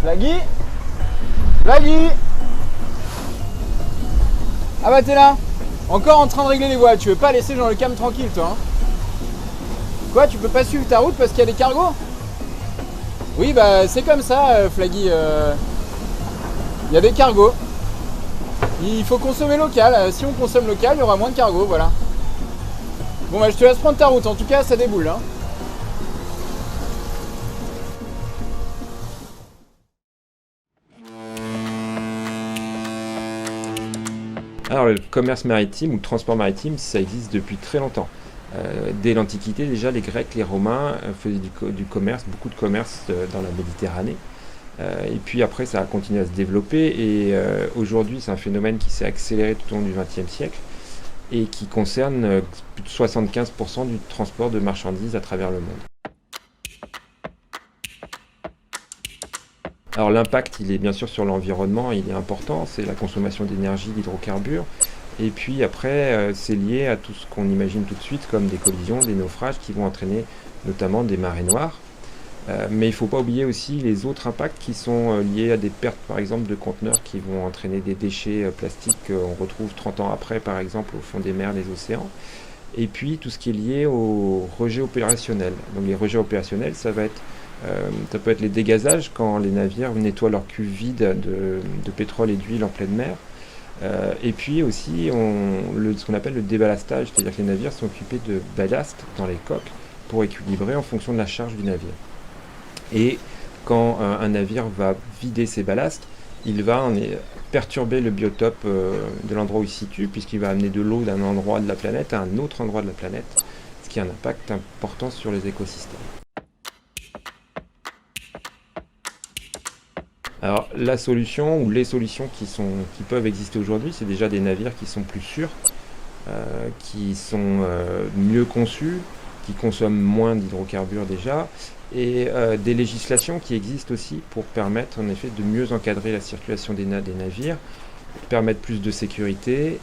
Flaggy Flaggy. Ah bah t'es là. Encore en train de régler les voiles. Tu veux pas laisser Jean Le Cam tranquille toi, hein? Quoi, tu peux pas suivre ta route parce qu'il y a des cargos? Oui bah c'est comme ça, Flaggy. Il y a des cargos. Il faut consommer local. Si on consomme local, il y aura moins de cargos, voilà. Bon bah je te laisse prendre ta route, en tout cas ça déboule, hein. Alors le commerce maritime ou le transport maritime, ça existe depuis très longtemps. Dès l'Antiquité, déjà, les Grecs, les Romains faisaient du commerce, beaucoup de commerce dans la Méditerranée. Et puis après, ça a continué à se développer. Et aujourd'hui, c'est un phénomène qui s'est accéléré tout au long du XXe siècle et qui concerne plus de 75% du transport de marchandises à travers le monde. Alors l'impact, il est bien sûr sur l'environnement, il est important, c'est la consommation d'énergie, d'hydrocarbures. Et puis après, c'est lié à tout ce qu'on imagine tout de suite, comme des collisions, des naufrages qui vont entraîner notamment des marées noires. Mais il ne faut pas oublier aussi les autres impacts qui sont liés à des pertes, par exemple, de conteneurs qui vont entraîner des déchets plastiques qu'on retrouve 30 ans après, par exemple, au fond des mers, des océans. Et puis tout ce qui est lié aux rejets opérationnels. Donc les rejets opérationnels, ça peut être les dégazages quand les navires nettoient leurs cuves vides de pétrole et d'huile en pleine mer. Et puis aussi ce qu'on appelle le déballastage, c'est-à-dire que les navires sont équipés de ballast dans les coques pour équilibrer en fonction de la charge du navire. Et quand un navire va vider ses ballasts, il va perturber le biotope de l'endroit où il se situe, puisqu'il va amener de l'eau d'un endroit de la planète à un autre endroit de la planète, ce qui a un impact important sur les écosystèmes. Alors la solution ou les solutions qui peuvent exister aujourd'hui, c'est déjà des navires qui sont plus sûrs, qui sont mieux conçus, qui consomment moins d'hydrocarbures déjà, et des législations qui existent aussi pour permettre en effet de mieux encadrer la circulation des navires, permettre plus de sécurité,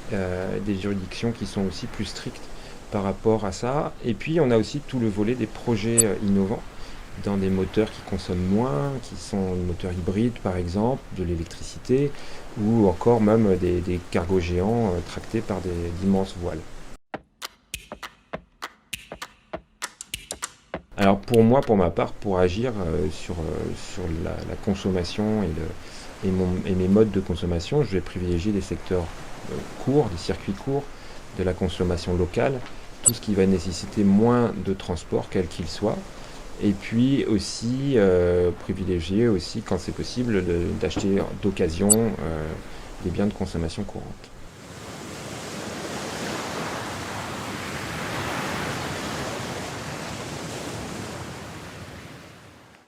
des juridictions qui sont aussi plus strictes par rapport à ça. Et puis on a aussi tout le volet des projets innovants dans des moteurs qui consomment moins, qui sont des moteurs hybrides par exemple, de l'électricité, ou encore même des cargos géants tractés par d'immenses voiles. Alors pour moi, pour ma part, pour agir sur la consommation et mes modes de consommation, je vais privilégier des secteurs courts, des circuits courts, de la consommation locale, tout ce qui va nécessiter moins de transport, quel qu'il soit. Et puis aussi privilégier aussi, quand c'est possible, d'acheter d'occasion des biens de consommation courante.